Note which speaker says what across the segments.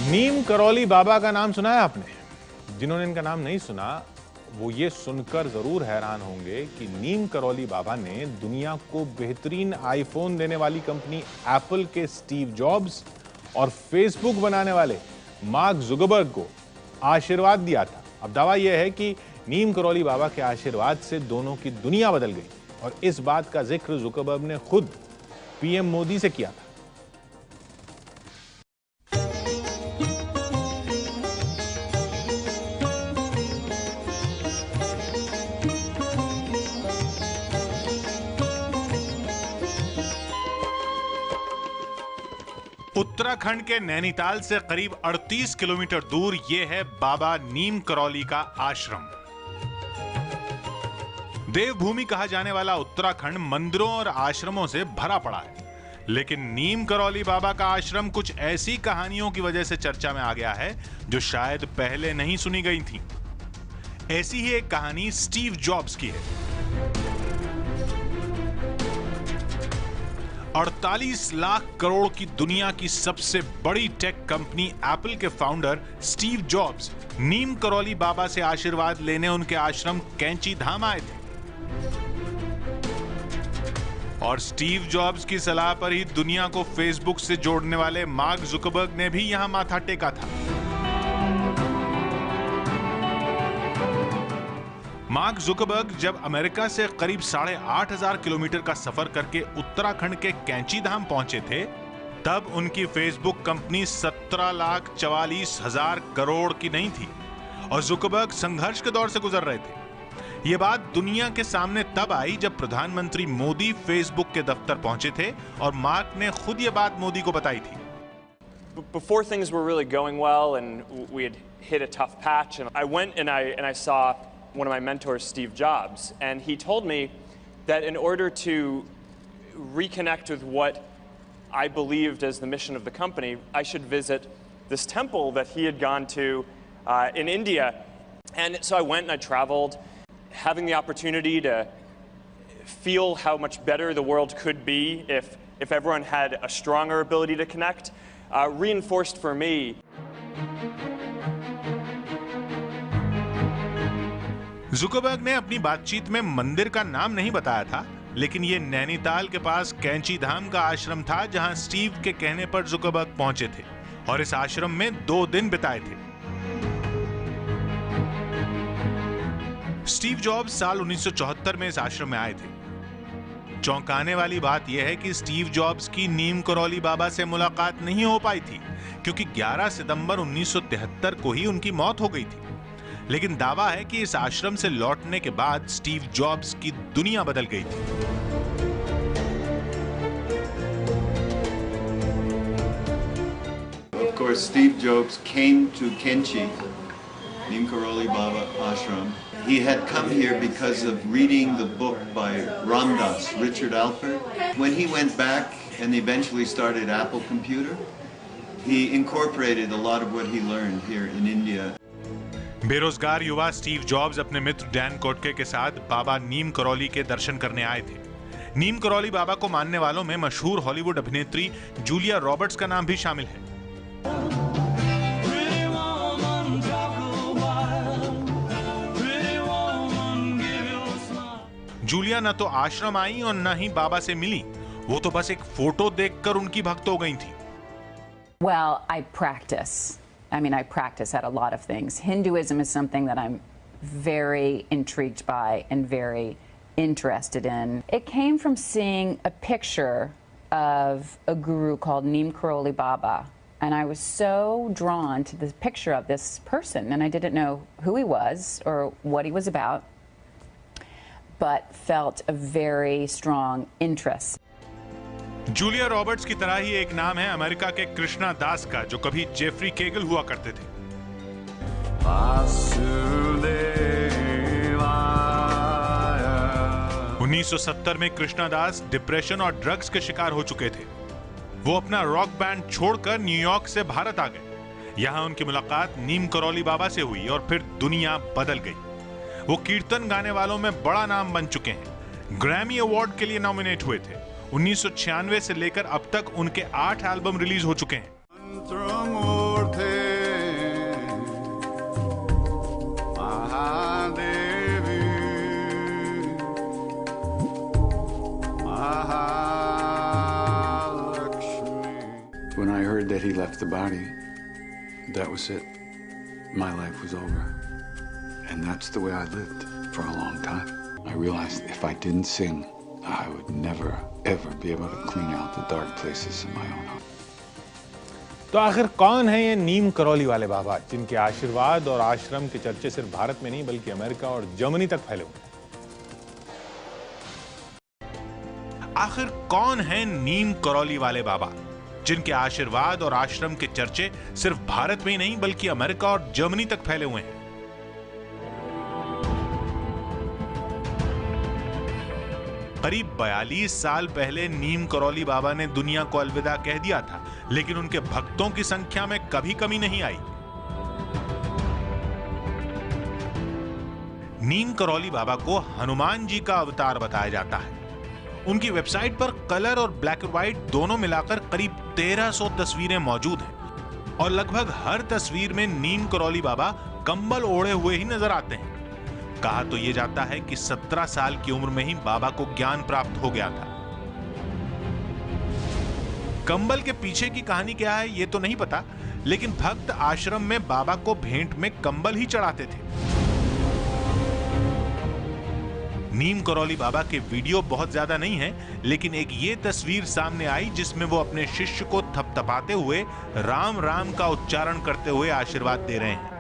Speaker 1: नीम करौली बाबा का नाम सुना है आपने? जिन्होंने इनका नाम नहीं सुना वो ये सुनकर जरूर हैरान होंगे कि नीम करौली बाबा ने दुनिया को बेहतरीन आईफोन देने वाली कंपनी एप्पल के स्टीव जॉब्स और फेसबुक बनाने वाले मार्क जुकरबर्ग को आशीर्वाद दिया था। अब दावा यह है कि नीम करौली बाबा के आशीर्वाद से दोनों की दुनिया बदल गई और इस बात का जिक्र जुकरबर्ग ने खुद पीएम मोदी से किया था। उत्तराखंड के नैनीताल से करीब 38 किलोमीटर दूर यह है बाबा नीम करौली का आश्रम। देवभूमि कहा जाने वाला उत्तराखंड मंदिरों और आश्रमों से भरा पड़ा है, लेकिन नीम करौली बाबा का आश्रम कुछ ऐसी कहानियों की वजह से चर्चा में आ गया है जो शायद पहले नहीं सुनी गई थी। ऐसी ही एक कहानी स्टीव जॉब्स की है। 48 लाख करोड़ की दुनिया की सबसे बड़ी टेक कंपनी एप्पल के फाउंडर स्टीव जॉब्स नीम करौली बाबा से आशीर्वाद लेने उनके आश्रम कैंची धाम आए थे और स्टीव जॉब्स की सलाह पर ही दुनिया को फेसबुक से जोड़ने वाले मार्क जुकरबर्ग ने भी यहां माथा टेका था। मार्क जुकरबर्ग जब अमेरिका से करीब 8,500 किलोमीटर का सफर करके उत्तराखंड के कैंची धाम पहुंचे थे, तब उनकी फेसबुक कंपनी 17,44,000 करोड़ की नहीं थी और जुकरबर्ग संघर्ष के दौर से गुजर रहे थे। यह बात दुनिया के सामने तब आई जब प्रधानमंत्री मोदी फेसबुक के दफ्तर पहुंचे थे और मार्क ने खुद यह बात मोदी को बताई थी।
Speaker 2: Before things were really going well and we had hit a tough patch, and I went and I saw one of my mentors, Steve Jobs, and he told me that in order to reconnect with what I believed as the mission of the company, I should visit this temple that he had gone to in India. And so I went and I traveled, having the opportunity to feel how much better the world could be if everyone had a stronger ability to connect, reinforced for me.
Speaker 1: Zuckerberg ने अपनी बातचीत में मंदिर का नाम नहीं बताया था, लेकिन ये नैनीताल के पास कैंची धाम का आश्रम था जहां स्टीव के कहने पर जुकरबर्ग पहुंचे थे और इस आश्रम में 2 दिन बिताए थे। स्टीव जॉब्स साल 1974 में इस आश्रम में आए थे। चौंकाने वाली बात यह है कि स्टीव जॉब्स की नीम करौली बाबा से मुलाकात नहीं हो पाई थी क्योंकि 11 सितंबर 1973 को ही उनकी मौत हो गई थी। लेकिन दावा है कि इस आश्रम से लौटने के बाद स्टीव जॉब्स की दुनिया बदल गई थी।
Speaker 3: Of course, Steve Jobs came to Kenchi, Neem Karoli Baba Ashram. He had come here because of reading the book by Ram Dass, Richard Alpert. When he went back and eventually started Apple Computer, he incorporated a lot of what he learned here in India.
Speaker 1: बेरोजगार युवा Steve jobs अपने मित्र Dan कोटके के साथ बाबा नीम करौली के दर्शन करने आए थे। नीम करौली बाबा को मानने वालों में मशहूर हॉलीवुड अभिनेत्री जूलिया रॉबर्ट्स का नाम भी शामिल है। जूलिया न तो आश्रम आई और न ही बाबा से मिली, वो तो बस एक फोटो देखकर उनकी भक्त हो गई थी।
Speaker 4: Well, I practice at a lot of things. Hinduism is something that I'm very intrigued by and very interested in. It came from seeing a picture of a guru called Neem Karoli Baba, and I was so drawn to the picture of this person, and I didn't know who he was or what he was about, but felt a very strong interest.
Speaker 1: Julia Roberts की तरह ही एक नाम है America के कृष्णा दास का, जो कभी Jeffrey Kaggle हुआ करते थे। 1970 में कृष्णा दास डिप्रेशन और ड्रग्स के शिकार हो चुके थे। वो अपना रॉक बैंड छोड़कर न्यूयॉर्क से भारत आ गए। यहां उनकी मुलाकात नीम करौली बाबा से हुई और फिर दुनिया बदल गई। वो कीर्तन गाने वालों में बड़ा नाम बन चुके हैं। ग्रैमी अवार्ड के लिए नॉमिनेट हुए थे। 1996 से लेकर अब तक उनके 8 एल्बम रिलीज हो चुके हैं।
Speaker 5: When I heard that he left the body, that was it. My life was over. And that's the way I lived for a long time. I realized if I didn't sing, I would never, ever be able to clean out the dark places in my own heart.
Speaker 1: तो आखिर कौन है ये नीम करौली वाले बाबा जिनके आशीर्वाद और आश्रम के चर्चे सिर्फ भारत में नहीं बल्कि अमेरिका और जर्मनी तक फैले हुए हैं? आखिर कौन है नीम करौली वाले बाबा जिनके आशीर्वाद और आश्रम के चर्चे सिर्फ भारत में ही नहीं बल्कि अमेरिका और जर्मनी तक फैले हुए हैं? करीब 42 साल पहले नीम करौली बाबा ने दुनिया को अलविदा कह दिया था, लेकिन उनके भक्तों की संख्या में कभी कमी नहीं आई। नीम करौली बाबा को हनुमान जी का अवतार बताया जाता है। उनकी वेबसाइट पर कलर और ब्लैक एंड व्हाइट दोनों मिलाकर करीब 1300 तस्वीरें मौजूद हैं और लगभग हर तस्वीर में नीम करौली बाबा कंबल ओढ़े हुए ही नजर आते हैं। कहा तो यह जाता है कि 17 साल की उम्र में ही बाबा को ज्ञान प्राप्त हो गया था। कंबल के पीछे की कहानी क्या है ये तो नहीं पता, लेकिन भक्त आश्रम में बाबा को भेंट में कंबल ही चढ़ाते थे। नीम करौली बाबा के वीडियो बहुत ज्यादा नहीं है, लेकिन एक ये तस्वीर सामने आई जिसमें वो अपने शिष्य को थपथपाते हुए राम राम का उच्चारण करते हुए आशीर्वाद दे रहे हैं।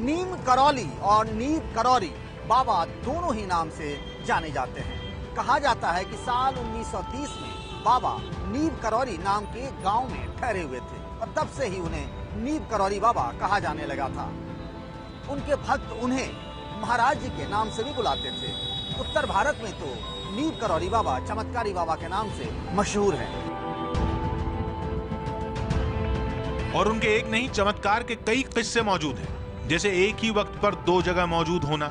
Speaker 6: नीम करौली और नीम करौरी बाबा दोनों ही नाम से जाने जाते हैं। कहा जाता है कि साल 1930 में बाबा नीम करौरी नाम के गांव में ठहरे हुए थे और तब से ही उन्हें नीम करौरी बाबा कहा जाने लगा था। उनके भक्त उन्हें महाराज जी के नाम से भी बुलाते थे। उत्तर भारत में तो नीम करौरी बाबा चमत्कारी बाबा के नाम से मशहूर हैं।
Speaker 1: और उनके एक नहीं चमत्कार के कई किस्से मौजूद हैं, जैसे एक ही वक्त पर 2 जगह मौजूद होना,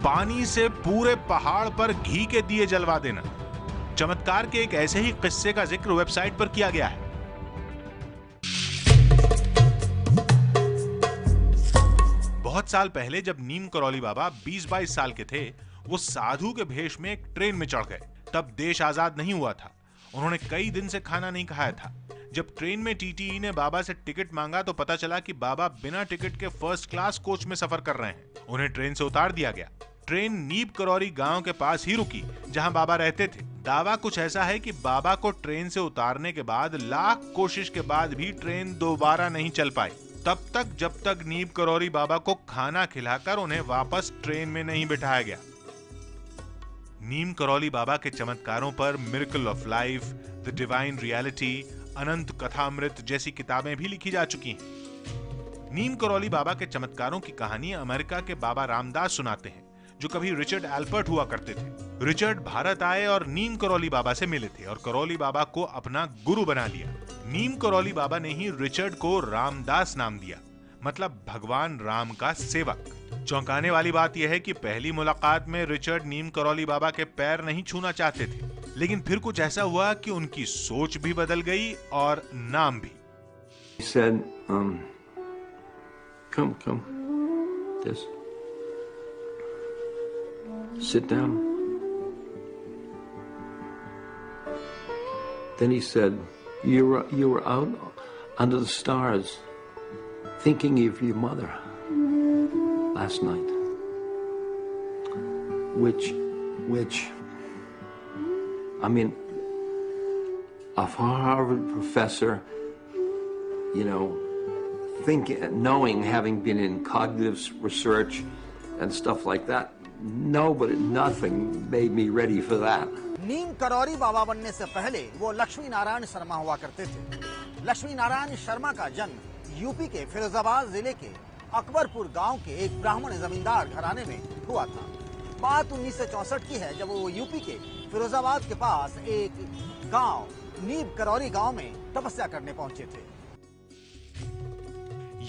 Speaker 1: पानी से पूरे पहाड़ पर घी के दिए जलवा देना। चमत्कार के एक ऐसे ही किस्से का जिक्र वेबसाइट पर किया गया है। बहुत साल पहले जब नीम करौली बाबा 20-22 साल के थे, वो साधु के भेष में एक ट्रेन में चढ़ गए। तब देश आजाद नहीं हुआ था। उन्होंने कई दिन से खाना नहीं खाया था। जब ट्रेन में टीटीई ने बाबा से टिकट मांगा तो पता चला कि बाबा बिना टिकट के फर्स्ट क्लास कोच में सफर कर रहे हैं। उन्हें ट्रेन से उतार दिया गया। ट्रेन नीम करौरी गांव के पास ही रुकी जहां बाबा रहते थे। दावा कुछ ऐसा है कि बाबा को ट्रेन से उतारने के बाद लाख कोशिश के बाद भी ट्रेन दोबारा नहीं चल पाई, तब तक जब तक नीम करौरी बाबा को खाना खिलाकर उन्हें वापस ट्रेन में नहीं बिठाया गया। नीम करौली बाबा के चमत्कारों पर miracle of life, the divine reality, Anant Kathamrit जैसी किताबें भी लिखी जा चुकी हैं। नीम करौली बाबा के चमत्कारों की कहानी अमेरिका के बाबा रामदास सुनाते हैं, जो कभी रिचर्ड एल्पर्ट हुआ करते थे। रिचर्ड भारत आए और नीम करौली बाबा से मिले थे और करौली बाबा को अपना गुरु बना लिया। नीम करौली बाबा ने ही रिचर्ड को रामदास नाम दिया, मतलब भगवान राम का सेवक। चौंकाने वाली बात यह है कि पहली मुलाकात में रिचर्ड नीम करौली बाबा के पैर नहीं छूना चाहते थे, लेकिन फिर कुछ ऐसा हुआ कि उनकी सोच भी बदल गई और नाम भी।
Speaker 7: He said, come, this. Sit down. Then he said, you were out under the stars thinking of your mother last night, which, I mean, a Harvard professor, you know, knowing, having been in cognitive research and stuff like that, no, but nothing made me ready for that.
Speaker 6: नीम करौरी बाबा बनने से पहले वो लक्ष्मी नारायण शर्मा हुआ करते थे। लक्ष्मी नारायण शर्मा का जन्म UP के फिरोजाबाद जिले के अकबरपुर गांव के एक ब्राह्मण जमींदार घराने में हुआ था। बात 1964 की है, जब वो यूपी के फिरोजाबाद के पास एक गांव नीम करौरी गांव में तपस्या करने पहुंचे थे।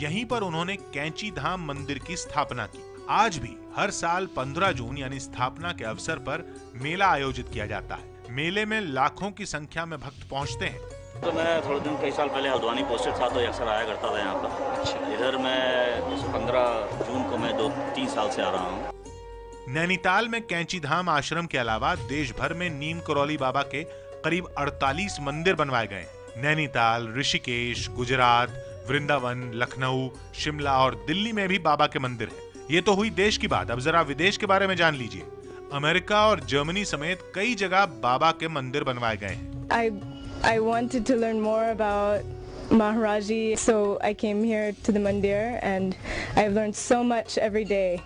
Speaker 1: यहीं पर उन्होंने कैंची धाम मंदिर की स्थापना की। आज भी हर साल 15 जून यानी स्थापना के अवसर पर मेला आयोजित किया जाता है। मेले में लाखों की संख्या में भक्त पहुंचते हैं।
Speaker 8: तो मैं थोड़े दिन कई साल पहले हल्द्वानी पोस्टेड था, तो अक्सर आया करता था यहाँ पर। अच्छा। इधर मैं 15 जून को मैं 3 साल से आ रहा हूँ।
Speaker 1: नैनीताल में कैंची धाम आश्रम के अलावा देश भर में नीम करौली बाबा के करीब 48 मंदिर बनवाए गए। नैनीताल, ऋषिकेश, गुजरात, वृंदावन, लखनऊ, शिमला और दिल्ली में भी बाबा के मंदिर हैं। ये तो हुई देश की बात, अब जरा विदेश के बारे में जान लीजिए। अमेरिका और जर्मनी समेत कई जगह बाबा के मंदिर बनवाए गए हैं।
Speaker 9: I wanted to learn more about Maharaji, so I came here to the mandir and I've learned so much every day.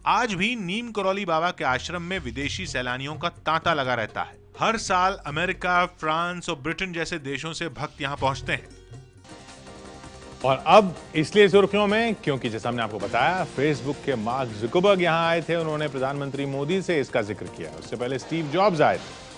Speaker 1: आज भी नीम करौली बाबा के आश्रम में विदेशी सैलानियों का तांता लगा रहता है। हर साल अमेरिका, फ्रांस और ब्रिटेन जैसे देशों से भक्त यहाँ पहुंचते हैं। और अब इसलिए सुर्खियों में क्योंकि जैसा हमने आपको बताया, फेसबुक के मार्क जुकरबर्ग यहाँ आए थे। उन्होंने प्रधानमंत्री मोदी से इसका जिक्र किया। उससे पहले स्टीव जॉब्स आए थे।